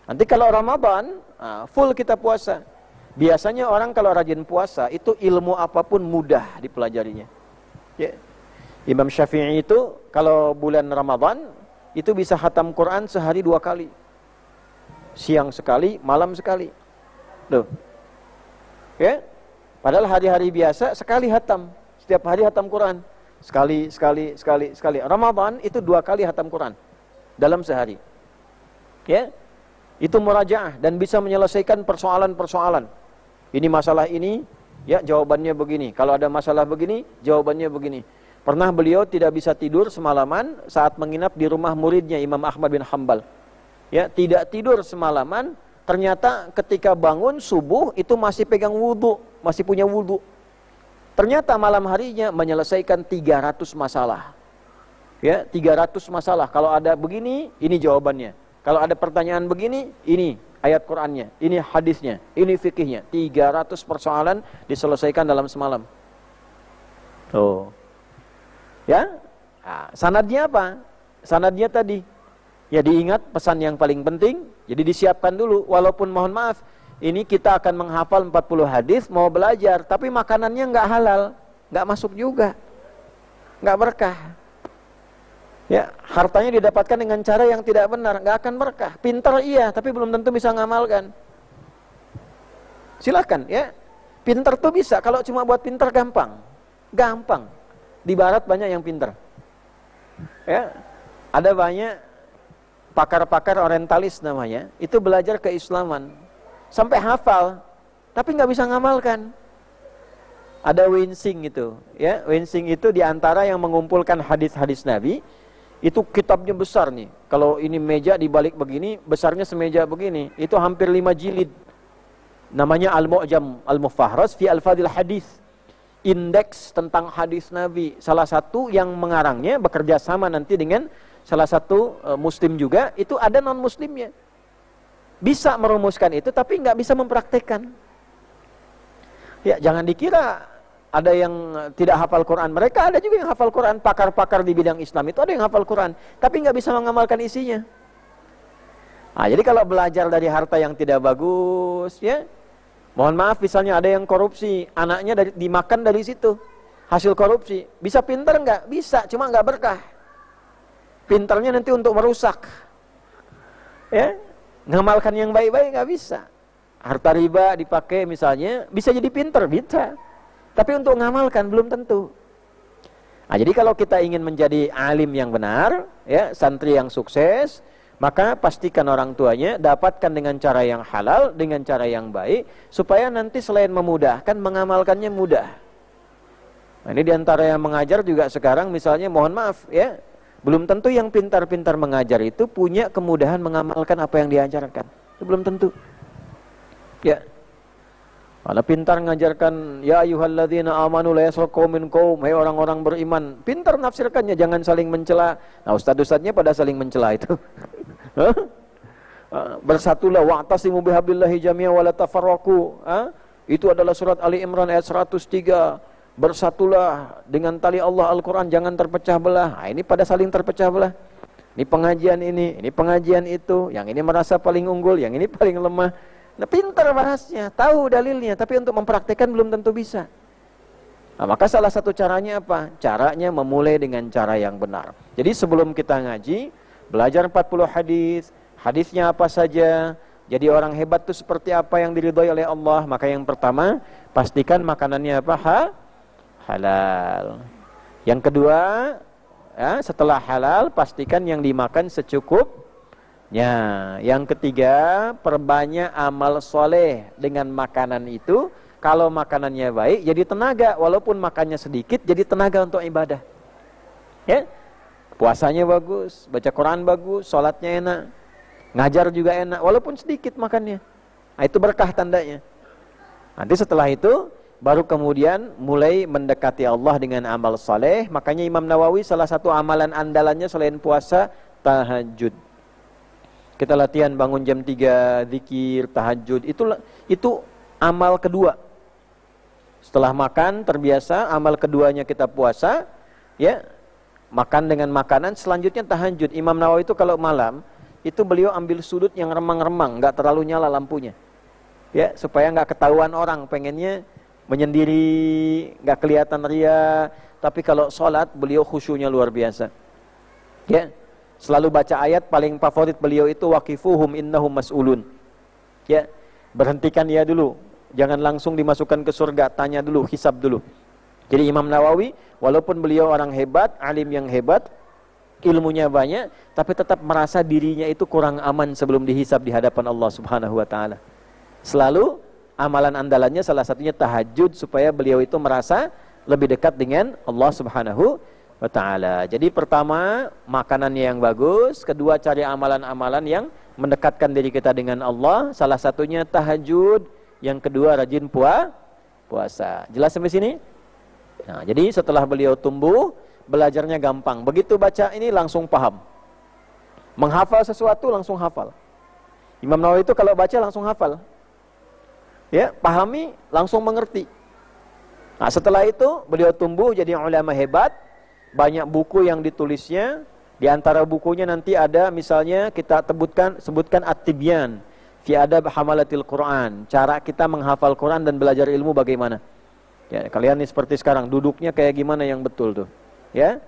A: Nanti kalau Ramadan, full kita puasa. Biasanya orang kalau rajin puasa itu ilmu apapun mudah dipelajarinya. Ya. Imam Syafi'i itu kalau bulan Ramadan itu bisa khatam Quran sehari 2 kali. Siang sekali, malam sekali. Loh. Ya. Padahal hari-hari biasa sekali khatam. Setiap hari khatam Quran. Sekali. Ramadan itu 2 kali khatam Quran dalam sehari. Ya. Itu murajaah dan bisa menyelesaikan persoalan-persoalan. Ini masalah ini, ya jawabannya begini. Kalau ada masalah begini, jawabannya begini. Pernah beliau tidak bisa tidur semalaman saat menginap di rumah muridnya Imam Ahmad bin Hanbal. Ya, tidak tidur semalaman ternyata ketika bangun subuh itu masih pegang wudu, masih punya wudu. Ternyata malam harinya menyelesaikan 300 masalah. Ya, 300 masalah. Kalau ada begini, ini jawabannya. Kalau ada pertanyaan begini, ini ayat Qur'annya, ini hadisnya, ini fikihnya. 300 persoalan diselesaikan dalam semalam. Tuh. Ya. Nah, sanadnya apa? Sanadnya tadi, ya diingat pesan yang paling penting, jadi disiapkan dulu. Walaupun mohon maaf, ini kita akan menghafal 40 hadis, mau belajar, tapi makanannya nggak halal, nggak masuk juga, nggak berkah. Ya, hartanya didapatkan dengan cara yang tidak benar, nggak akan berkah. Pintar iya, tapi belum tentu bisa ngamalkan. Silakan, ya. Pintar tuh bisa, kalau cuma buat pintar gampang, gampang. Di barat banyak yang pintar. Ya, ada banyak pakar-pakar orientalis namanya, itu belajar keislaman sampai hafal, tapi nggak bisa ngamalkan. Ada Wensing itu, ya, Wensing itu diantara yang mengumpulkan hadis-hadis Nabi. Itu kitabnya besar nih. Kalau ini meja dibalik begini, besarnya semeja begini. Itu hampir 5 jilid. Namanya Al-Mu'jam Al-Mufahras fi Al-Fadil Hadis. Indeks tentang hadis Nabi. Salah satu yang mengarangnya bekerja sama nanti dengan salah satu muslim juga, itu ada non-muslimnya. Bisa merumuskan itu tapi nggak bisa mempraktekkan. Ya, jangan dikira ada yang tidak hafal Quran. Mereka ada juga yang hafal Quran, pakar-pakar di bidang Islam itu ada yang hafal Quran, tapi nggak bisa mengamalkan isinya. Nah, jadi kalau belajar dari harta yang tidak bagus, ya, mohon maaf, misalnya ada yang korupsi, anaknya dimakan dari situ, hasil korupsi. Bisa pintar nggak? Bisa, cuma nggak berkah. Pintarnya nanti untuk merusak. Ya, ngamalkan yang baik-baik nggak bisa. Harta riba dipakai misalnya, bisa jadi pintar, bisa. Tapi untuk ngamalkan belum tentu. Nah, jadi kalau kita ingin menjadi alim yang benar, ya, santri yang sukses, maka pastikan orang tuanya dapatkan dengan cara yang halal, dengan cara yang baik, supaya nanti selain memudahkan, mengamalkannya mudah. Nah, ini diantara yang mengajar juga sekarang, misalnya mohon maaf, ya, belum tentu yang pintar-pintar mengajar itu punya kemudahan mengamalkan apa yang diajarkan. Itu belum tentu. Ya. Kalau pintar mengajarkan ya ayyuhalladzina amanu la yaskhar qaumin qaum, hai orang-orang beriman, pintar nafsirkannya, jangan saling mencela. Nah, ustaz-ustaznya pada saling mencela itu. Bersatulah wa'tasimu bihablillahi jami'an wa la tafarraqu. Itu adalah surat Ali Imran ayat 103. Bersatulah dengan tali Allah Al-Quran, jangan terpecah belah. Nah, ini pada saling terpecah belah. Ini pengajian ini pengajian itu. Yang ini merasa paling unggul, yang ini paling lemah. Nah, pintar bahasnya, tahu dalilnya, tapi untuk mempraktekkan belum tentu bisa. Nah, maka salah satu caranya apa? Caranya memulai dengan cara yang benar. Jadi sebelum kita ngaji, belajar 40 hadis, hadisnya apa saja, jadi orang hebat itu seperti apa yang diridhoi oleh Allah. Maka yang pertama, pastikan makanannya apa? Halal. Yang kedua, ya, setelah halal, pastikan yang dimakan secukupnya. Yang ketiga, perbanyak amal soleh dengan makanan itu. Kalau makanannya baik, jadi tenaga. Walaupun makannya sedikit, jadi tenaga untuk ibadah. Ya, puasanya bagus, baca Quran bagus, sholatnya enak, ngajar juga enak, walaupun sedikit makannya. Nah, itu berkah tandanya. Nanti setelah itu, baru kemudian mulai mendekati Allah dengan amal saleh. Makanya Imam Nawawi salah satu amalan andalannya selain puasa, tahajud. Kita latihan bangun jam 3, zikir, tahajud. Itu amal kedua. Setelah makan terbiasa, amal keduanya kita puasa, ya. Makan dengan makanan, selanjutnya tahajud. Imam Nawawi itu kalau malam, itu beliau ambil sudut yang remang-remang, enggak terlalu nyala lampunya. Ya, supaya enggak ketahuan orang, pengennya menyendiri, nggak kelihatan ria. Tapi kalau sholat beliau khusyunya luar biasa. Ya, selalu baca ayat paling favorit beliau itu waqifuhum innahum mas'ulun. Ya, berhentikan dia dulu, jangan langsung dimasukkan ke surga, tanya dulu, hisab dulu. Jadi Imam Nawawi walaupun beliau orang hebat, alim yang hebat, ilmunya banyak, tapi tetap merasa dirinya itu kurang aman sebelum dihisab di hadapan Allah Subhanahu wa taala. Selalu amalan andalannya salah satunya tahajud, supaya beliau itu merasa lebih dekat dengan Allah Subhanahu wa ta'ala. Jadi pertama, makanannya yang bagus. Kedua, cari amalan-amalan yang mendekatkan diri kita dengan Allah. Salah satunya tahajud. Yang kedua, rajin puasa. Jelas sampai sini? Nah, jadi setelah beliau tumbuh, belajarnya gampang. Begitu baca ini langsung paham. Menghafal sesuatu langsung hafal. Imam Nawawi itu kalau baca langsung hafal. Ya, pahami, langsung mengerti. Nah, setelah itu beliau tumbuh jadi ulama hebat. Banyak buku yang ditulisnya. Di antara bukunya nanti ada misalnya kita sebutkan At-Tibyan fi Adab Hamalatil Quran. Cara kita menghafal Quran dan belajar ilmu bagaimana. Ya, kalian nih seperti sekarang duduknya kayak gimana yang betul tuh. Ya.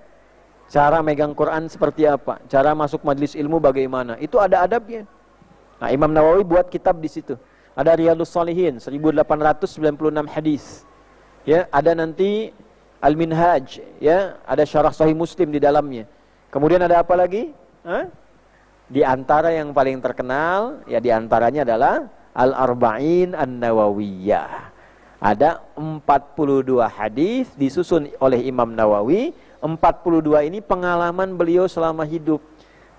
A: Cara megang Quran seperti apa? Cara masuk majelis ilmu bagaimana? Itu ada adabnya. Nah, Imam Nawawi buat kitab di situ. Ada Riyadhus Shalihin 1896 hadis. Ya, ada nanti Al-Minhaj, ya, ada Syarah Sahih Muslim di dalamnya. Kemudian ada apa lagi? Di antara yang paling terkenal, ya di antaranya adalah Al-Arba'in An-Nawawiyah. Ada 42 hadis disusun oleh Imam Nawawi. 42 ini pengalaman beliau selama hidup.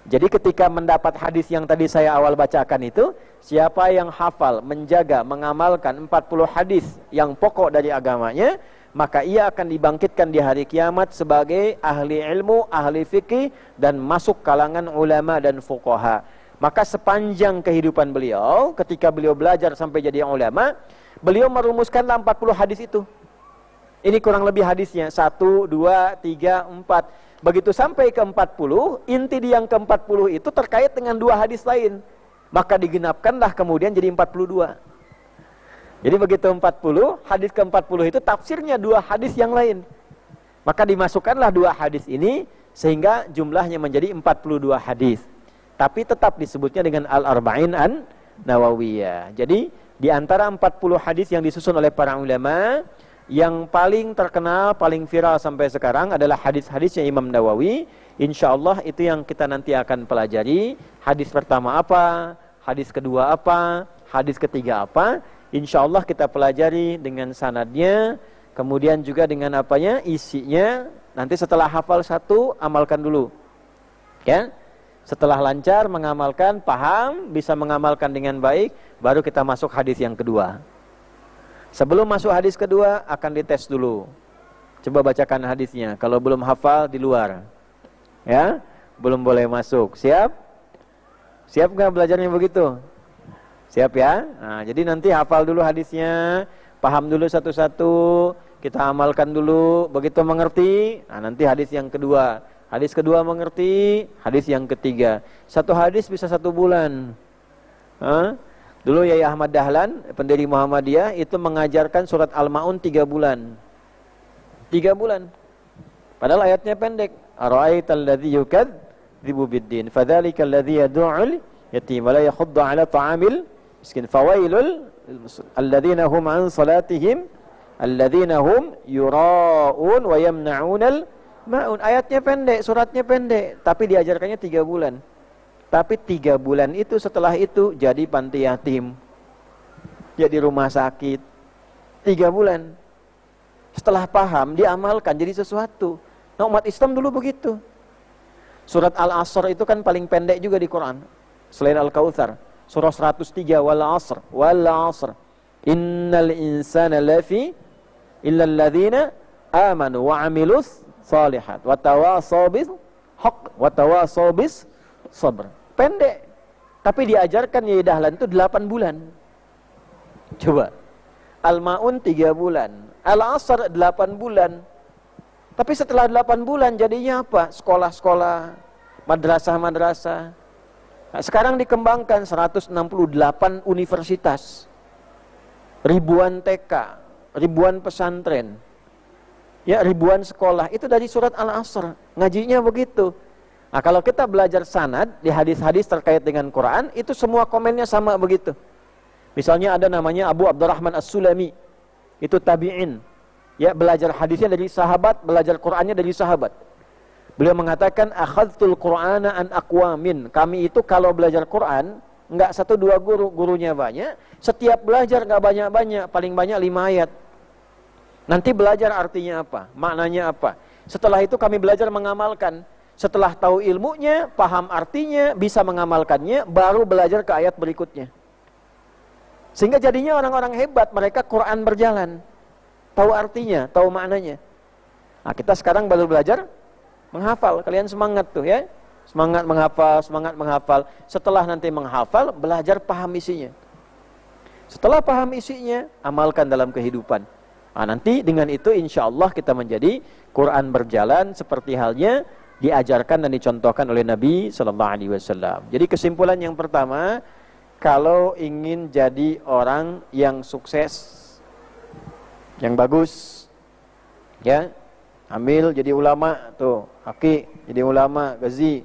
A: Jadi ketika mendapat hadis yang tadi saya awal bacakan itu, siapa yang hafal, menjaga, mengamalkan 40 hadis yang pokok dari agamanya, maka ia akan dibangkitkan di hari kiamat sebagai ahli ilmu, ahli fikih, dan masuk kalangan ulama dan fuqaha. Maka sepanjang kehidupan beliau, ketika beliau belajar sampai jadi ulama, beliau merumuskanlah 40 hadis itu. Ini kurang lebih hadisnya, 1, 2, 3, 4. Begitu sampai ke 40, inti di yang ke 40 itu terkait dengan 2 hadis lain. Maka digenapkanlah kemudian jadi 42. Jadi begitu 40, hadis ke-40 itu tafsirnya 2 hadis yang lain. Maka dimasukkanlah 2 hadis ini sehingga jumlahnya menjadi 42 hadis. Tapi tetap disebutnya dengan Al-Arba'in An-Nawawiyah. Jadi di antara 40 hadis yang disusun oleh para ulama, yang paling terkenal, paling viral sampai sekarang adalah hadis-hadisnya Imam Nawawi. Insyaallah itu yang kita nanti akan pelajari. Hadis pertama apa, hadis kedua apa, hadis ketiga apa. InsyaAllah kita pelajari dengan sanadnya, kemudian juga dengan apanya, isinya. Nanti setelah hafal 1, amalkan dulu. Ya, setelah lancar mengamalkan, paham, bisa mengamalkan dengan baik, baru kita masuk hadis yang kedua. Sebelum masuk hadis kedua, akan dites dulu. Coba bacakan hadisnya. Kalau belum hafal, di luar. Ya, belum boleh masuk. Siap? Siap nggak belajarnya begitu? Siap ya? Nah, jadi nanti hafal dulu hadisnya, paham dulu satu-satu, kita amalkan dulu, begitu mengerti, nah nanti hadis yang kedua. Hadis kedua mengerti, hadis yang ketiga. 1 hadis bisa 1 bulan. Dulu Yai Ahmad Dahlan, pendiri Muhammadiyah, itu mengajarkan surat Al-Ma'un 3 bulan. 3 bulan. Padahal ayatnya pendek. Ara'aital ladzi yukadzibu biddin, fadzalikal ladzi yad'ul yatim wa la yakhuddu 'ala ta'amil miskin, fawailul alladzina hum an salatihim alladzina hum yura'un wa yamna'unal ma'un. Ayatnya pendek, suratnya pendek, tapi diajarkannya 3 bulan. Tapi 3 bulan itu, setelah itu jadi panti yatim, jadi rumah sakit. 3 bulan. Setelah paham, diamalkan jadi sesuatu. Nah, umat Islam dulu begitu. Surat Al-Asr itu kan paling pendek juga di Quran, selain Al-Kautsar. Surah 103, wal asr innal insana lafi illa alladhina amanu wa amilus salihat wa tawasaw bil haqq wa tawasaw bis sabr. Pendek, tapi diajarkan Yai Dahlan itu 8 bulan. Coba, Al-Ma'un 3 bulan, Al-Asr 8 bulan. Tapi setelah 8 bulan jadinya apa? Sekolah-sekolah, madrasah-madrasah. Nah, sekarang dikembangkan 168 universitas, ribuan TK, ribuan pesantren, ya ribuan sekolah. Itu dari surat Al-Asr, ngajinya begitu. Nah, kalau kita belajar sanad di hadis-hadis terkait dengan Quran, itu semua komennya sama begitu. Misalnya ada namanya Abu Abdurrahman As-Sulami, itu tabi'in, ya belajar hadisnya dari sahabat, belajar Qurannya dari sahabat. Beliau mengatakan, akhadtul Qur'ana an aqwamin. Kami itu kalau belajar Quran, enggak 1-2 guru, gurunya banyak. Setiap belajar enggak banyak-banyak, paling banyak 5 ayat. Nanti belajar artinya apa, maknanya apa. Setelah itu kami belajar mengamalkan. Setelah tahu ilmunya, paham artinya, bisa mengamalkannya, baru belajar ke ayat berikutnya. Sehingga jadinya orang-orang hebat, mereka Quran berjalan. Tahu artinya, tahu maknanya. Nah, kita sekarang baru belajar menghafal. Kalian semangat tuh ya. Semangat menghafal, semangat menghafal. Setelah nanti menghafal, belajar paham isinya. Setelah paham isinya, amalkan dalam kehidupan. Nah, nanti dengan itu insya Allah kita menjadi Quran berjalan seperti halnya diajarkan dan dicontohkan oleh Nabi Sallallahu Alaihi Wasallam. Jadi kesimpulan yang pertama, kalau ingin jadi orang yang sukses, yang bagus, ya, ambil jadi ulama tuh, Haqi jadi ulama, Ghazi,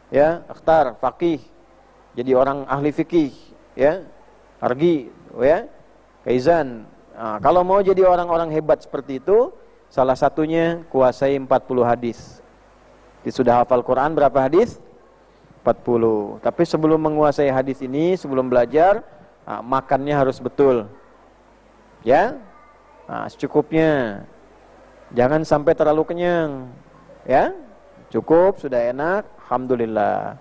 A: ya, Akhtar, Faqih, jadi orang ahli fikih, ya, Argi, ya, Kaizan. Nah, kalau mau jadi orang-orang hebat seperti itu, salah satunya kuasai 40 hadis. Sudah hafal Quran berapa hadis? 40. Tapi sebelum menguasai hadis ini, sebelum belajar, makannya harus betul. Ya? Nah, secukupnya. Jangan sampai terlalu kenyang. Ya? Cukup, sudah enak, alhamdulillah.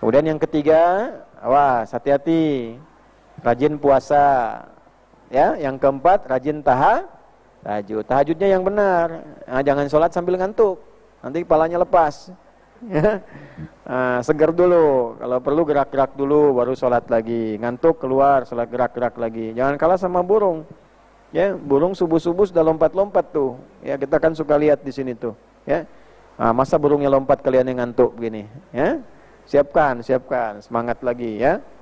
A: Kemudian yang ketiga, awas, hati-hati. Rajin puasa. Ya, yang keempat, rajin tahajud. Tahajudnya yang benar. Nah, jangan sholat sambil ngantuk. Nanti kepalanya lepas. Ya. Nah, segar dulu. Kalau perlu gerak-gerak dulu, baru sholat lagi. Ngantuk keluar, sholat gerak-gerak lagi. Jangan kalah sama burung. Ya, burung subuh-subuh sudah lompat-lompat tuh. Ya, kita kan suka lihat di sini tuh. Ya, nah, masa burungnya lompat kalian yang ngantuk begini. Ya, siapkan, semangat lagi ya.